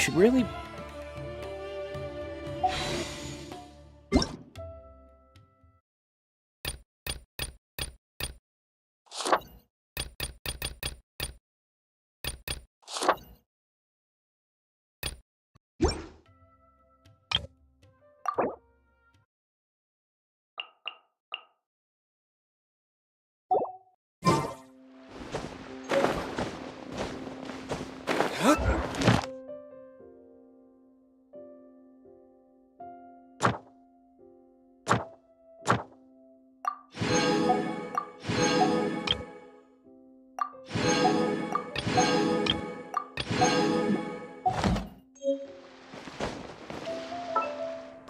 should really...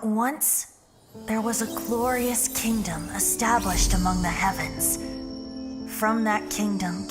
Once, there was a glorious kingdom established among the heavens. From that kingdom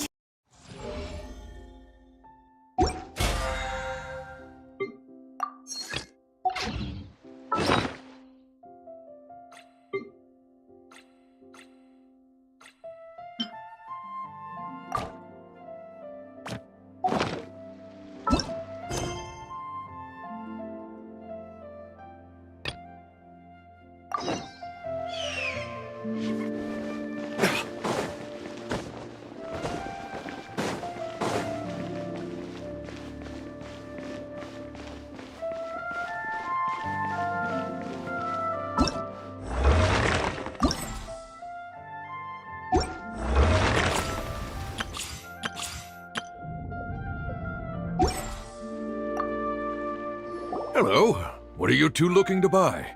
Hello. What are you two looking to buy?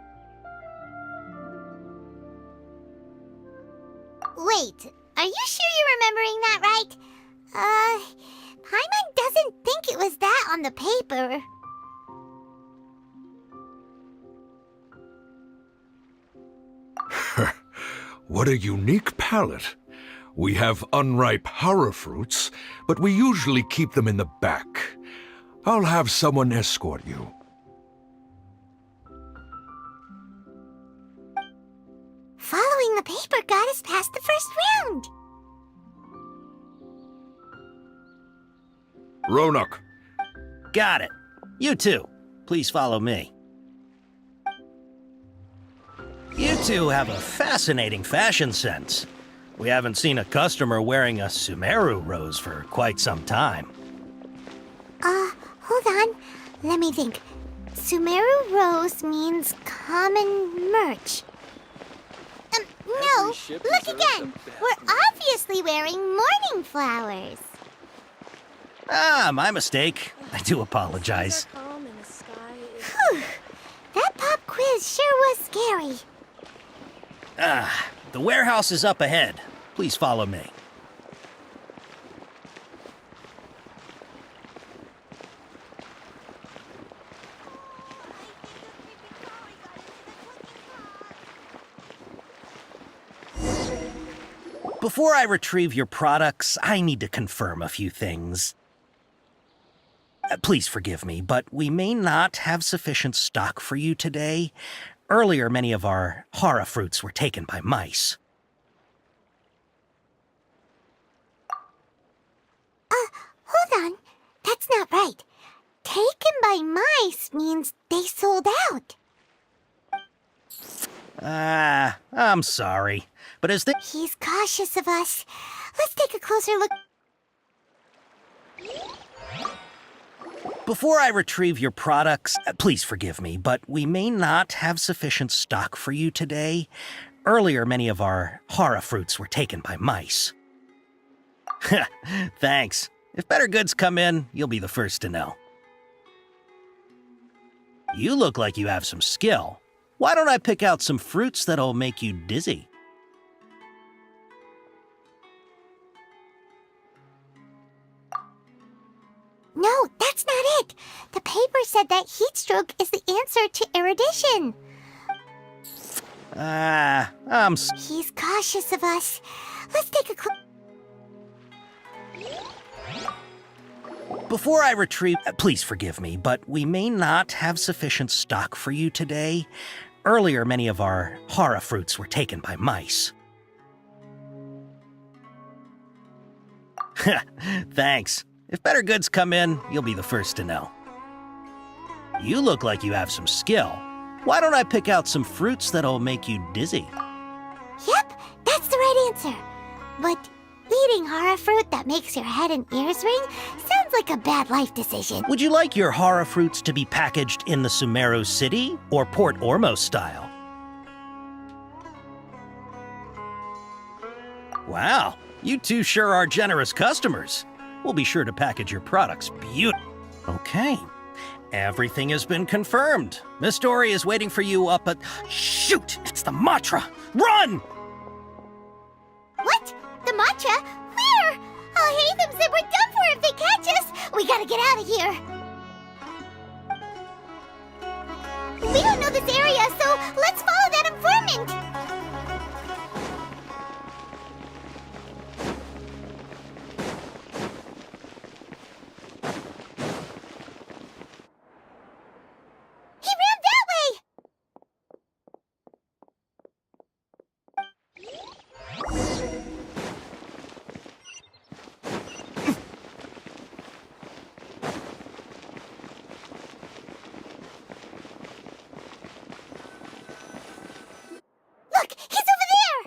Wait, are you sure you're remembering that right? Paimon doesn't think it was that on the paper. What a unique palate. We have unripe hara fruits, but we usually keep them in the back. I'll have someone escort you. Following the paper got us past the first round. Ronak. Got it. You two, please follow me. You two have a fascinating fashion sense. We haven't seen a customer wearing a Sumeru rose for quite some time. Hold on. Let me think. Sumeru rose means common merch. No, look again. We're obviously wearing morning flowers. Ah, my mistake. I do apologize. Whew. That pop quiz sure was scary. The warehouse is up ahead. Please follow me. Before I retrieve your products, I need to confirm a few things. Please forgive me, but we may not have sufficient stock for you today. Earlier, many of our hara fruits were taken by mice. Hold on. That's not right. Taken by mice means they sold out. I'm sorry, but as the... He's cautious of us. Let's take a closer look. Before I retrieve your products, please forgive me, but we may not have sufficient stock for you today. Earlier, many of our hara fruits were taken by mice. Thanks. If better goods come in, you'll be the first to know. You look like you have some skill. Why don't I pick out some fruits that'll make you dizzy? No, that's not it. The paper said that heat stroke is the answer to erudition. He's cautious of us. Let's take a Before I retrieve... please forgive me, but we may not have sufficient stock for you today. Earlier, many of our hara fruits were taken by mice. Thanks. If better goods come in, you'll be the first to know. You look like you have some skill. Why don't I pick out some fruits that'll make you dizzy? Yep, that's the right answer. But eating horror fruit that makes your head and ears ring sounds like a bad life decision. Would you like your horror fruits to be packaged in the Sumeru City or Port Ormos style? Wow, you two sure are generous customers. We'll be sure to package your products beautifully. Okay, everything has been confirmed. Miss Dory is waiting for you up at... Shoot, it's the Matra! Run! What? The matcha? Where? Oh, Hatham said we're done for if they catch us. We gotta get out of here. We don't know this area, so let's follow that informant. He ran that way! Look, he's over there!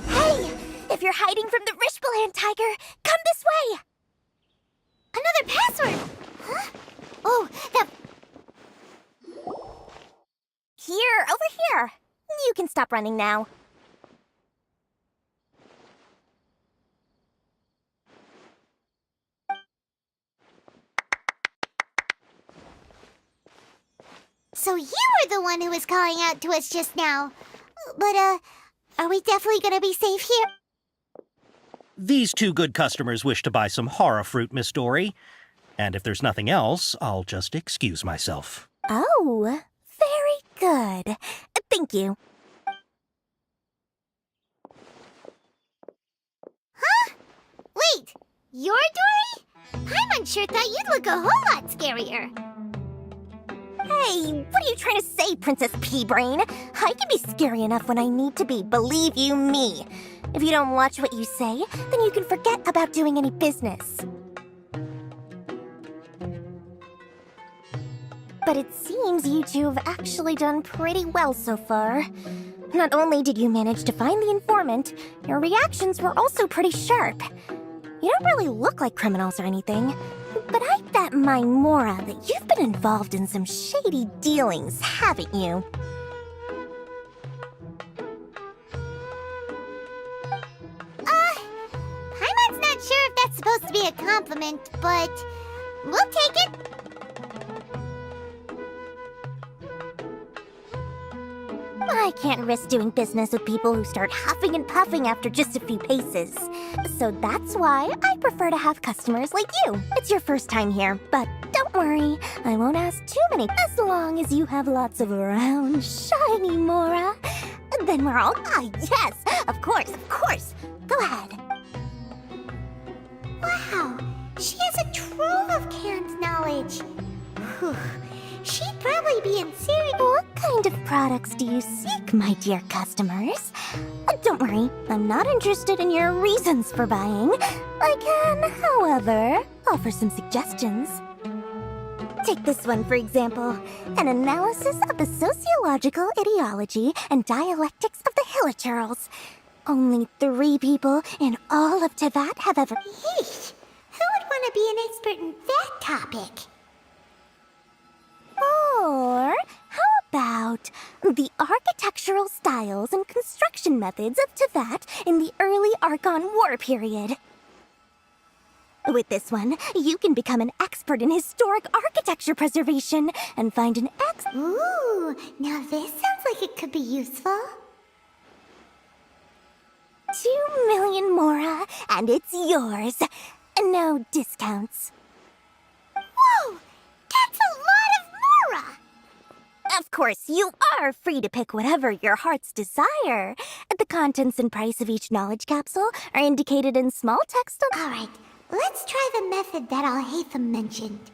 Hey, if you're hiding from the Rishbaland tiger, come this way! Another password! Huh? Oh, that... Here, over here. You can stop running now. So you were the one who was calling out to us just now. But, are we definitely gonna be safe here? These two good customers wish to buy some horror fruit, Miss Dory. And if there's nothing else, I'll just excuse myself. Oh, very good. Thank you. Huh? Wait, you're Dory? Paimon sure thought you'd look a whole lot scarier. Hey, what are you trying to say, Princess Pea-Brain? I can be scary enough when I need to be, believe you me. If you don't watch what you say, then you can forget about doing any business. But it seems you two have actually done pretty well so far. Not only did you manage to find the informant, your reactions were also pretty sharp. You don't really look like criminals or anything, but I bet my Mora that you've been involved in some shady dealings, haven't you? Paimon's not sure if that's supposed to be a compliment, but we'll take it. I can't risk doing business with people who start huffing and puffing after just a few paces. So that's why I prefer to have customers like you. It's your first time here, but don't worry, I won't ask too many as long as you have lots of round, shiny Mora. Then we're all... Ah, yes, of course, of course. Go ahead. Wow, she has a trove of canned knowledge. Whew. She'd probably be in serious... What kind of products do you seek, my dear customers? Don't worry, I'm not interested in your reasons for buying. I can, however, offer some suggestions. Take this one, for example. An analysis of the sociological ideology and dialectics of the Hilichurls. Only 3 people in all of Teyvat have ever... Yeesh! Who would want to be an expert in that topic? Or how about the architectural styles and construction methods of Teyvat in the early Archon War period? With this one, you can become an expert in historic architecture preservation and find an Ooh, now this sounds like it could be useful. 2 million Mora, and it's yours. No discounts. Whoa! That's a lot of Mora! Of course, you are free to pick whatever your heart's desire. The contents and price of each knowledge capsule are indicated in small text on— Alright, let's try the method that Al-Haytham mentioned.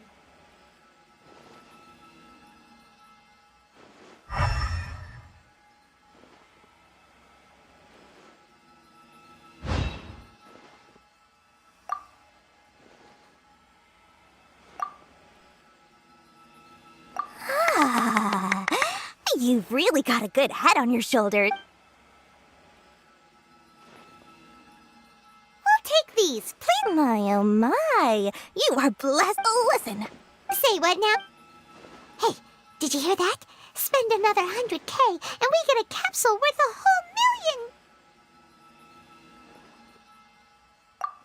Ah, you've really got a good head on your shoulder. We'll take these, please. My, oh my, you are blessed. Listen, Say what now? Hey, did you hear that? Spend another 100K and we get a capsule worth a whole million!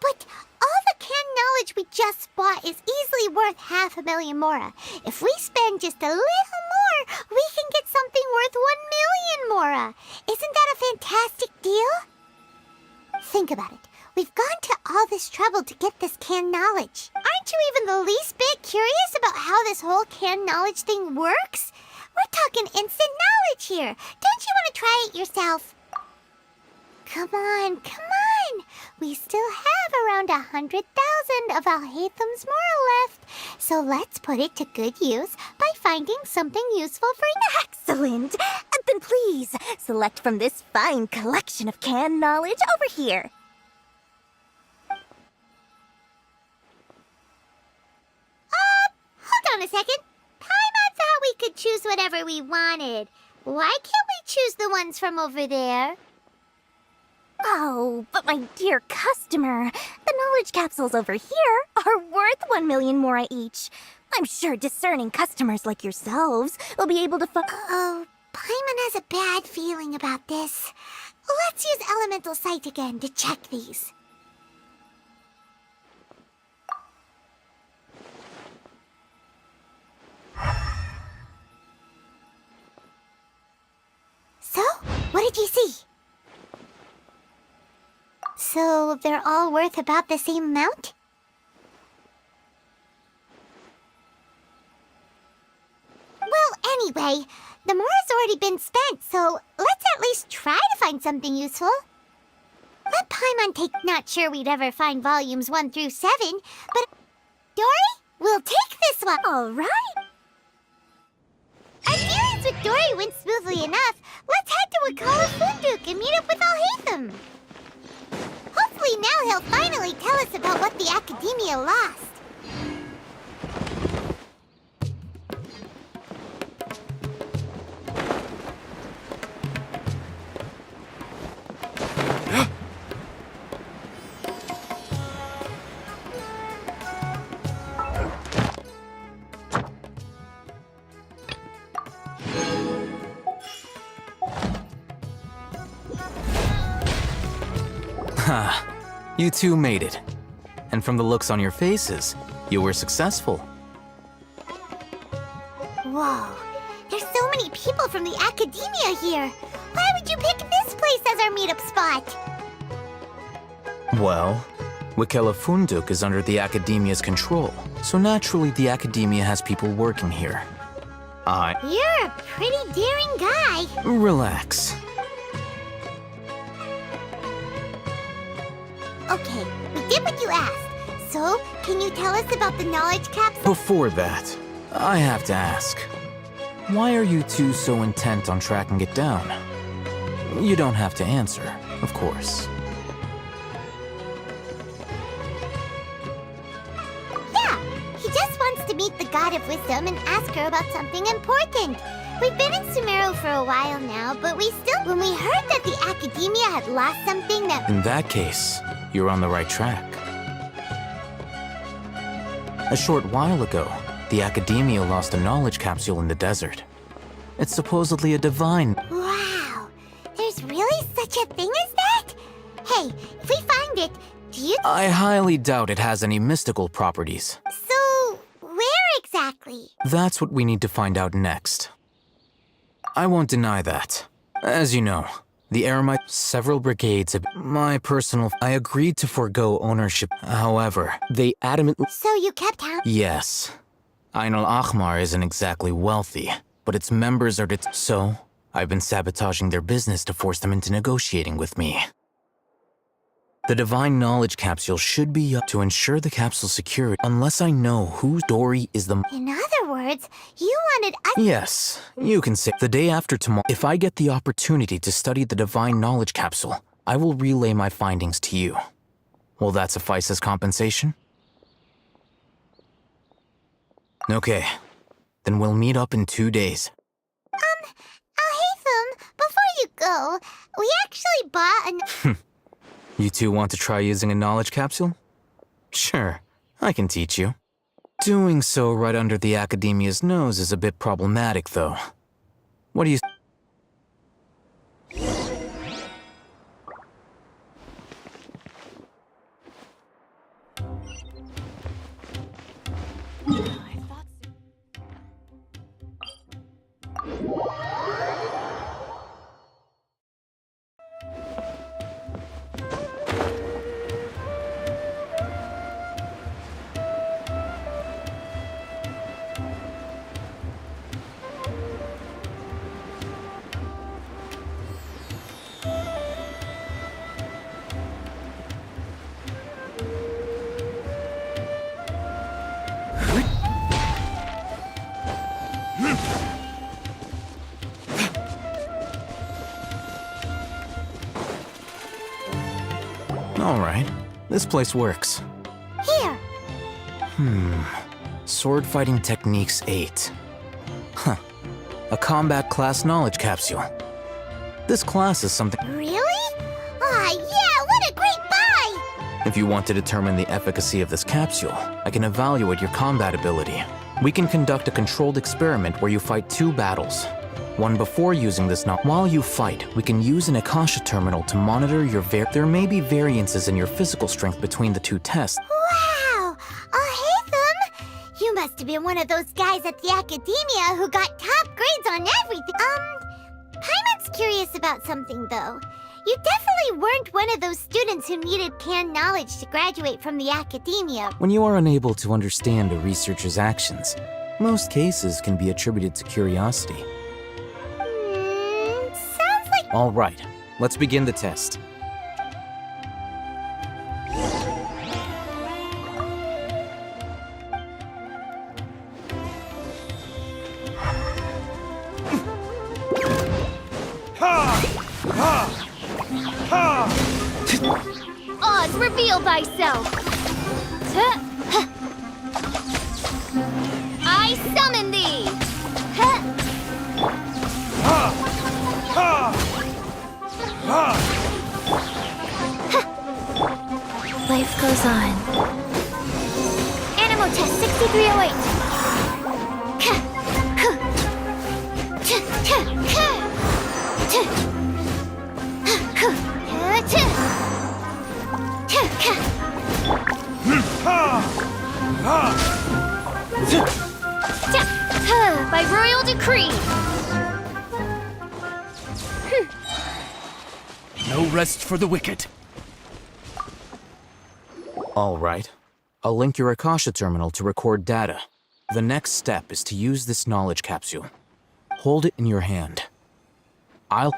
But all the canned knowledge we just bought is easily worth 500,000 mora. If we spend just a little more, we can get something worth 1 million mora. Isn't that a fantastic deal? Think about it. We've gone to all this trouble to get this canned knowledge. Aren't you even the least bit curious about how this whole canned knowledge thing works? We're talking instant knowledge here. Don't you want to try it yourself? Come on, come on. We still have around 100,000 of Al-Haytham's mora left. So let's put it to good use by finding something useful for you. excellent. Then please, select from this fine collection of canned knowledge over here. Hold on a second. Paimon thought we could choose whatever we wanted. Why can't we choose the ones from over there? Oh, but my dear customer, the knowledge capsules over here are worth 1 million mora each. I'm sure discerning customers like yourselves will be able to Oh, Paimon has a bad feeling about this. Let's use Elemental Sight again to check these. So, what did you see? So, they're all worth about the same amount? Well, anyway, the mora's already been spent, so let's at least try to find something useful. Let Paimon take— Not sure we'd ever find volumes 1 through 7, but Dory, we'll take this one. All right. Our dealings with Dory went smoothly enough. Let's head to Wakala Funduk and meet up with Al-Haytham. Hopefully now he'll finally tell us about what the Academia lost. Ha! You two made it. And from the looks on your faces, you were successful. Whoa, there's so many people from the Academia here. Why would you pick this place as our meetup spot? Well, Wakela Funduk is under the Academia's control, so naturally the Academia has people working here. You're a pretty daring guy. Relax. Okay, we did what you asked. So, can you tell us about the knowledge capsule? Before that, I have to ask. Why are you two so intent on tracking it down? You don't have to answer, of course. Yeah, he just wants to meet the God of Wisdom and ask her about something important. We've been in Sumeru for a while now, but when we heard that the Academia had lost something that— In that case, you're on the right track. A short while ago, the Academia lost a knowledge capsule in the desert. It's supposedly a divine— Wow, there's really such a thing as that? Hey, if we find it, do you— I highly doubt it has any mystical properties. So, where exactly? That's what we need to find out next. I won't deny that. As you know, the Eremite, several brigades have— I agreed to forego ownership. However, they adamantly— So you kept Yes. Ain al-Ahmar isn't exactly wealthy, but its members are so I've been sabotaging their business to force them into negotiating with me. The Divine Knowledge Capsule should be up to ensure the capsule's security unless I know whose story is the— In other words, you wanted us— Yes, you can say the day after tomorrow. If I get the opportunity to study the Divine Knowledge Capsule, I will relay my findings to you. Will that suffice as compensation? Okay, then we'll meet up in 2 days. Alhaitham, before you go, we actually bought an— You two want to try using a knowledge capsule? Sure, I can teach you. Doing so right under the Academia's nose is a bit problematic, though. What do you— All right, this place works. Here. Sword Fighting Techniques 8. Huh. A combat class knowledge capsule. This class is something— Really? Ah, yeah, what a great buy! If you want to determine the efficacy of this capsule, I can evaluate your combat ability. We can conduct a controlled experiment where you fight 2 battles. One before using this While you fight, we can use an Akasha terminal to monitor your There may be variances in your physical strength between the 2 tests. Wow! Alhaitham! You must have been one of those guys at the Academia who got top grades on everything. Paimon's curious about something, though. You definitely weren't one of those students who needed canned knowledge to graduate from the Academia. When you are unable to understand a researcher's actions, most cases can be attributed to curiosity. Sounds like— All right, let's begin the test. Oz, reveal thyself! I summon thee! Life goes on. Animal test 6308. By royal decree. No rest for the wicked. All right. I'll link your Akasha terminal to record data. The next step is to use this knowledge capsule. Hold it in your hand. I'll...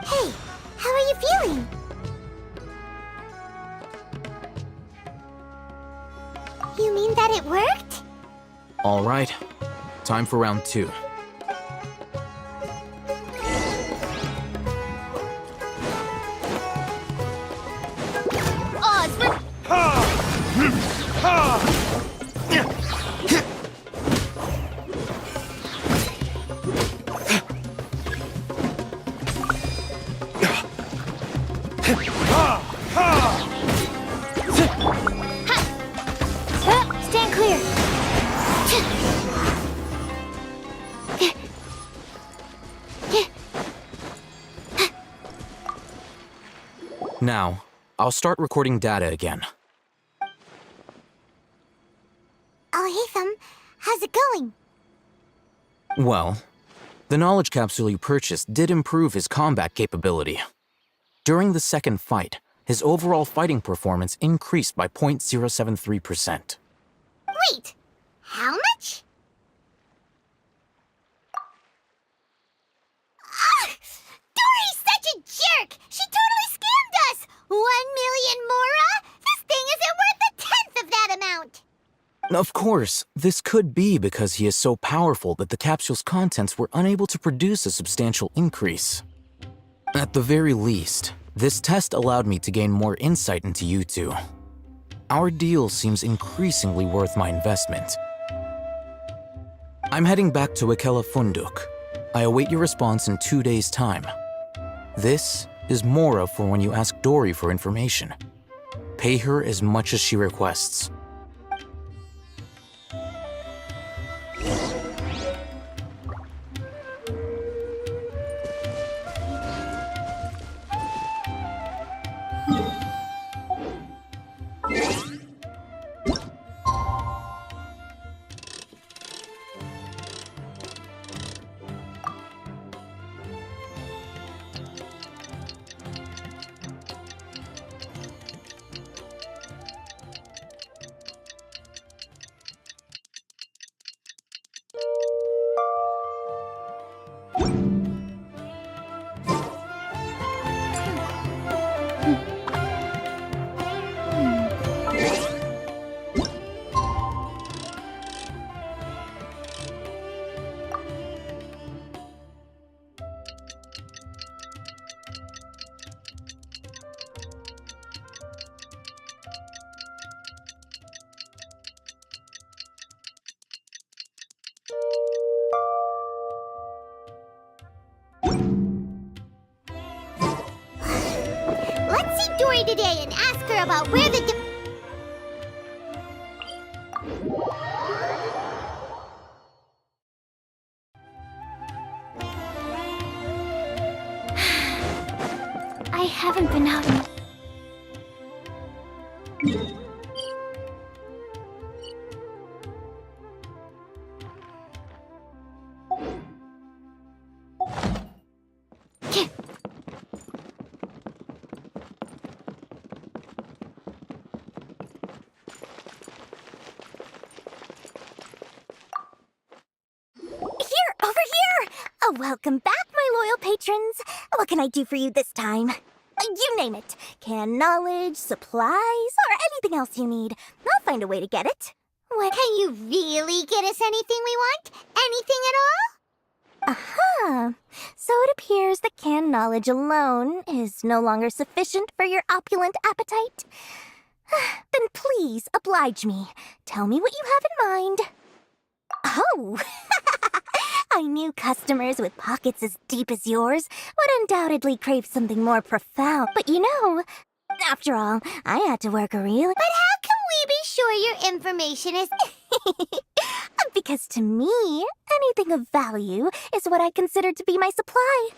Hey, how are you feeling? You mean that it worked? All right. Time for round 2. Oz, Now, I'll start recording data again. Al-Haytham, how's it going? Well, the knowledge capsule you purchased did improve his combat capability. During the second fight, his overall fighting performance increased by 0.073%. Wait, how much? Dory's such a jerk! She totally scammed us! 1 million mora? This thing isn't worth a tenth of that amount! Of course, this could be because he is so powerful that the capsule's contents were unable to produce a substantial increase. At the very least, this test allowed me to gain more insight into you two. Our deal seems increasingly worth my investment. I'm heading back to Ikela Funduk. I await your response in 2 days' time. This is Mora for when you ask Dory for information. Pay her as much as she requests. Let's see Dory today and ask her about where the I haven't been out in... Over here! Oh, welcome back, my loyal patrons. What can I do for you this time? You name it. Canned knowledge, supplies, or anything else you need. I'll find a way to get it. What? Can you really get us anything we want? Anything at all? Aha! So it appears that canned knowledge alone is no longer sufficient for your opulent appetite. Then please oblige me. Tell me what you have in mind. Oh! I knew customers with pockets as deep as yours would undoubtedly crave something more profound. But you know, after all, I had to work a real... But how can we be sure your information is... Because to me, anything of value is what I consider to be my supply.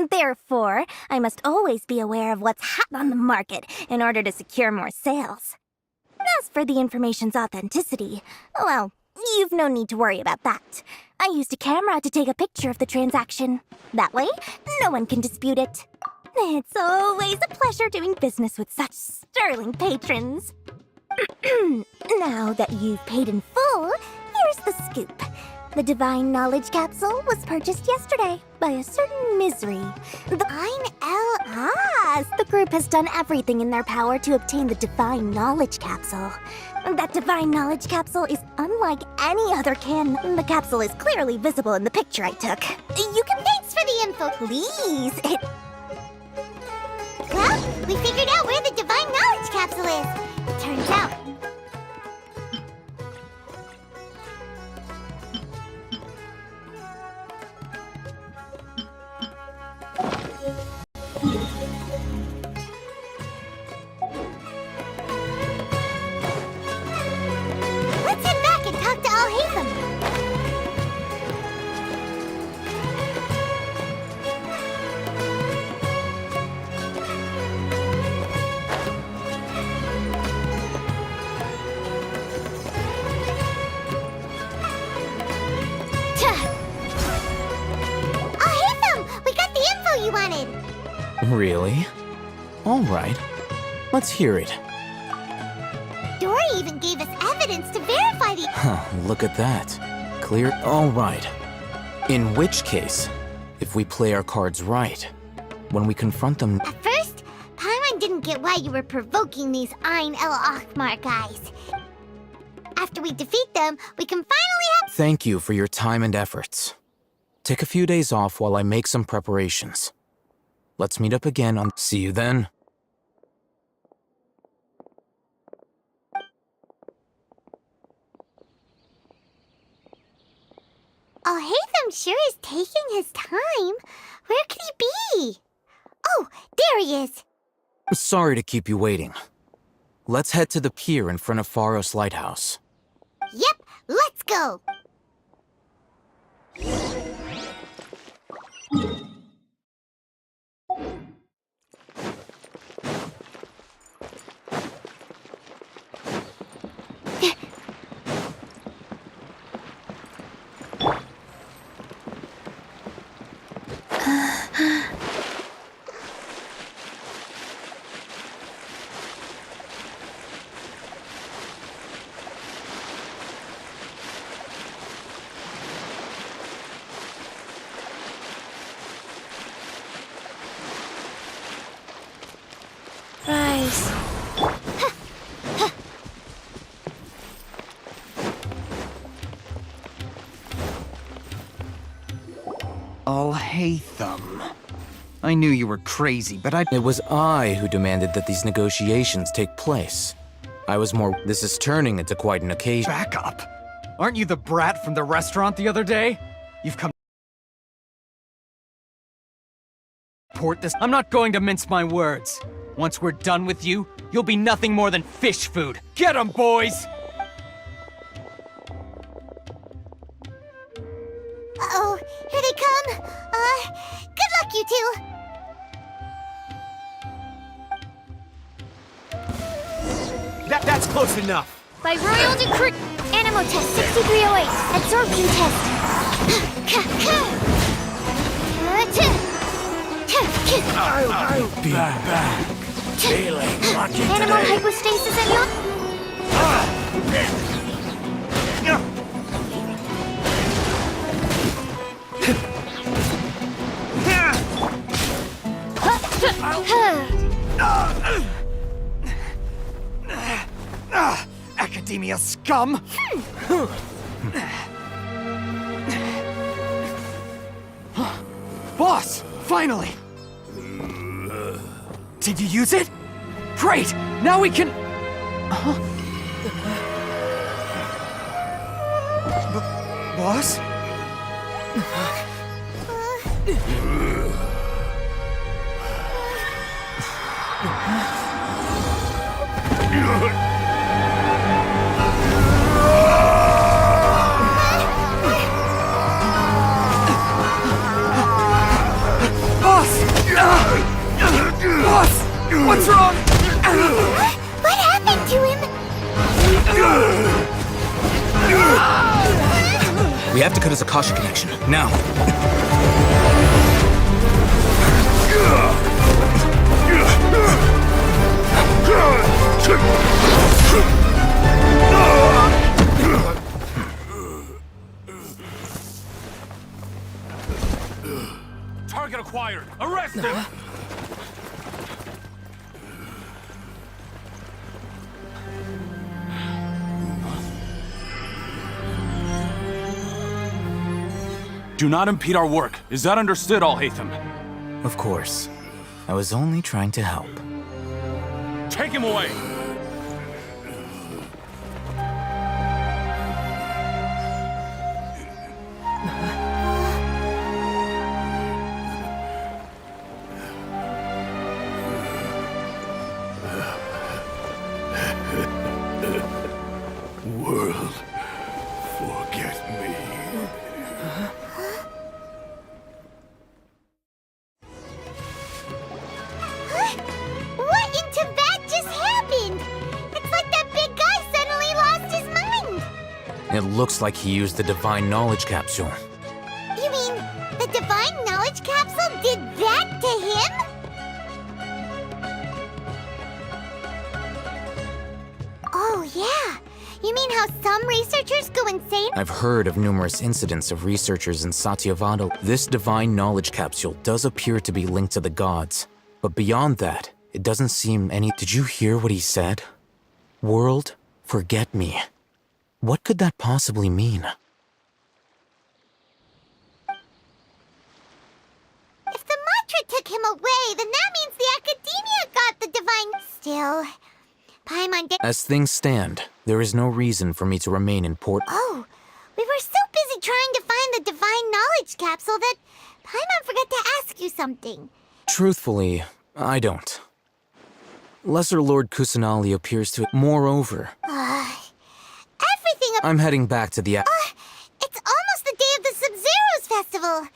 Therefore, I must always be aware of what's hot on the market in order to secure more sales. As for the information's authenticity, well, you've no need to worry about that. I used a camera to take a picture of the transaction. That way, no one can dispute it. It's always a pleasure doing business with such sterling patrons. Now that you've paid in full, here's the scoop. The Divine Knowledge Capsule was purchased yesterday by a certain Misery. The group has done everything in their power to obtain the Divine Knowledge Capsule. That Divine Knowledge Capsule is unlike any other can. The capsule is clearly visible in the picture I took. You can thanks for the info. Please, Well, we figured out where the Divine Knowledge Capsule is. Turns out... Let's head back and talk to Al-Haytham. Really? All right. Let's hear it. Dory even gave us evidence to verify the... Huh, look at that. Clear? All right. In which case, if we play our cards right, when we confront them... At first, Paimon didn't get why you were provoking these Ain El Akhmar guys. After we defeat them, we can finally have... Thank you for your time and efforts. Take a few days off while I make some preparations. Let's meet up again on... See you then. Oh, Hatham sure is taking his time. Where could he be? Oh, there he is. Sorry to keep you waiting. Let's head to the pier in front of Pharos Lighthouse. Yep, let's go. Rise. Al-Haytham. I knew you were crazy, but It was I who demanded that these negotiations take place. I was more... This is turning into quite an occasion. Back up! Aren't you the brat from the restaurant the other day? You've come... Port this... I'm not going to mince my words. Once we're done with you, you'll be nothing more than fish food. Get 'em, boys! Uh-oh, here they come. Good luck, you two. That's close enough. By royal decree. Animo test 6308. Absorption test. I'll be back. Feeling lucky Animal today. hypostasis and your... Academia scum! Boss! Finally! Did you use it? Great! Now we can... Boss? Boss! What's wrong? What happened to him? We have to cut his Akasha connection, now. Target acquired. Arrest him. Do not impede our work. Is that understood, Al-Haytham? Of course. I was only trying to help. Take him away! World, forget me. What in Tibet just happened? It's like that big guy suddenly lost his mind. It looks like he used the Divine Knowledge Capsule. You mean the Divine Knowledge Capsule did that to him? some researchers go insane? I've heard of numerous incidents of researchers in Satyavada. This divine knowledge capsule does appear to be linked to the gods, but beyond that, it doesn't seem any— Did you hear what he said? World, forget me. What could that possibly mean? If the mantra took him away, then that means the Academia got the divine... Still, Paimon did... As things stand, there is no reason for me to remain in port— Oh, we were so busy trying to find the divine knowledge capsule that Paimon forgot to ask you something. Truthfully, I don't. Lesser Lord Kusanali appears to— Moreover, Everything... I'm heading back to the— It's almost the day of the Sub-Zero's festival.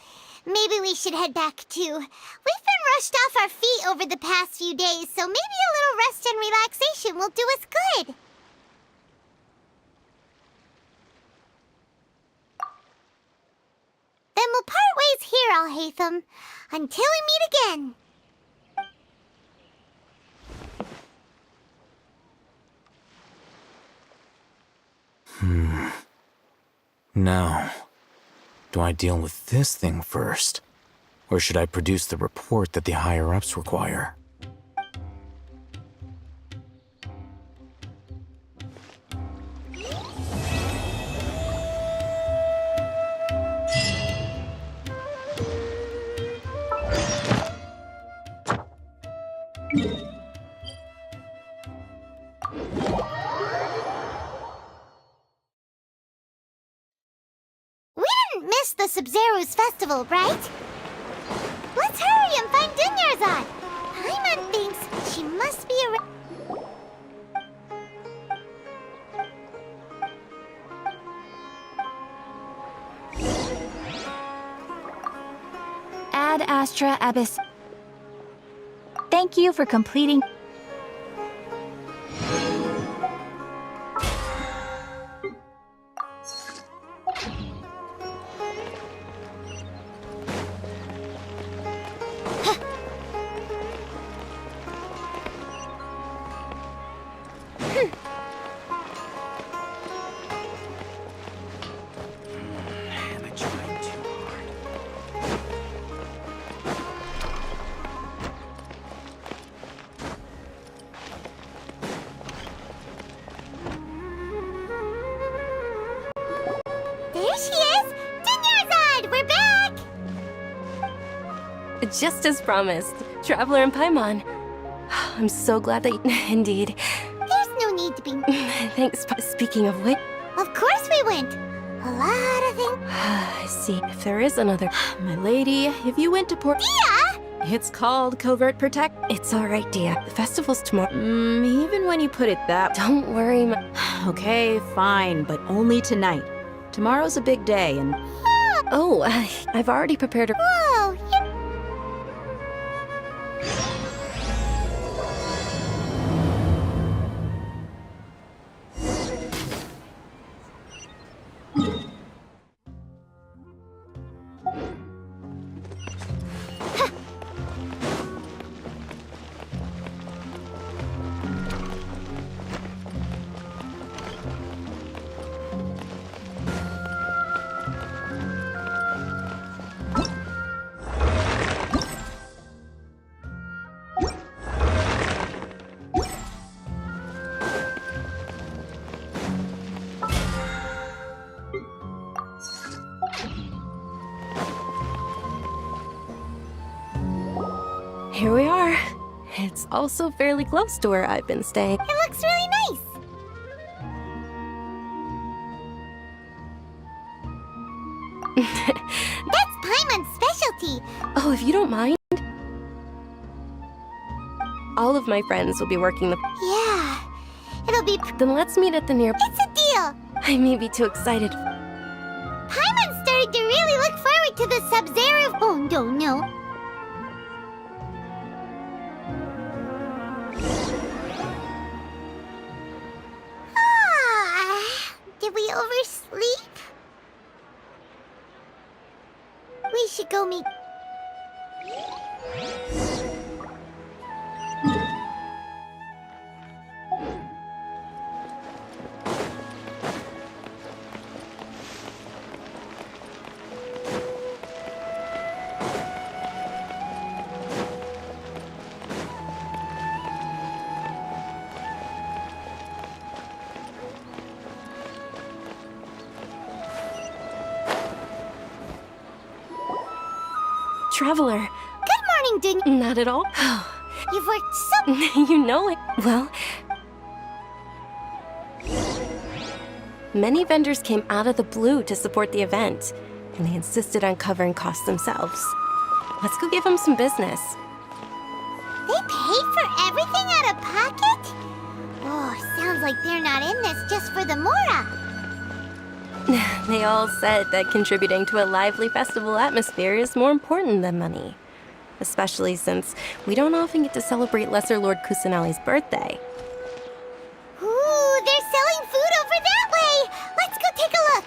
Maybe we should head back too. We've been rushed off our feet over the past few days, so maybe a little rest and relaxation will do us good. Then we'll part ways here, Alhaitham, until we meet again. Now, do I deal with this thing first? Or should I produce the report that the higher-ups require? Miss the Sub-Zero's festival, right? Let's hurry and find Dunyarzad. Paimon thinks she must be around. Ad Astra Abyss. Thank you for completing. There she is! Dunyarzad, we're back! Just as promised, Traveler and Paimon. I'm so glad that indeed. There's no need to be... Thanks. Speaking of which, Of course we went. A lot of things... I see. If there is another... My lady, if you went to Port... Yeah! It's called Covert Protect. It's alright, Dia. The festival's tomorrow. Even when you put it that... Don't worry, Okay, fine, but only tonight. Tomorrow's a big day, and... Oh, I've already prepared a... Whoa, Here we are. It's also fairly close to where I've been staying. it looks really nice. That's Paimon's specialty. Oh, if you don't mind. All of my friends will be working the... Yeah, it'll be... Then let's meet at the near... It's a deal. I may be too excited. Paimon's starting to really look forward to the Sub-Zero... Oh, no. Did we oversleep? We should go meet... Traveler. Good morning, Ding. Not at all. You've worked so... You know it. Well, many vendors came out of the blue to support the event, and they insisted on covering costs themselves. Let's go give them some business. They paid for everything out of pocket? Oh, sounds like they're not in this just for the Mora. They all said that contributing to a lively festival atmosphere is more important than money. Especially since we don't often get to celebrate Lesser Lord Kusanali's birthday. Ooh, they're selling food over that way! Let's go take a look!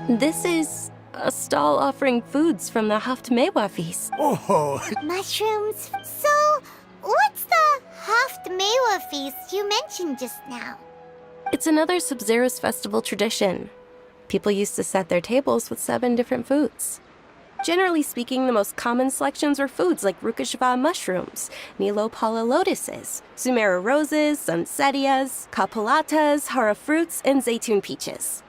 This is a stall offering foods from the Haftmewa feast. Oh, Mushrooms. So, what's the Haftmewa feast you mentioned just now? It's another Sub-Zero's festival tradition. People used to set their tables with 7 different foods. Generally speaking, the most common selections were foods like Rukashva mushrooms, Nilopala lotuses, Sumera roses, Sunsetias, Kapalatas, Hara fruits, and Zaytun peaches.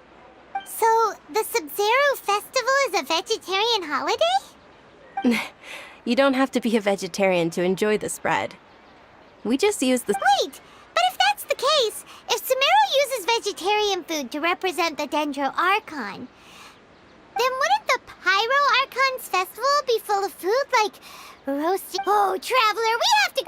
So, the Sub-Zero festival is a vegetarian holiday? You don't have to be a vegetarian to enjoy the spread. We just use the... Wait, but if that's the case, if Sumero uses vegetarian food to represent the Dendro Archon, then wouldn't the Pyro Archon's festival be full of food like roasted... Oh, Traveler, we have to...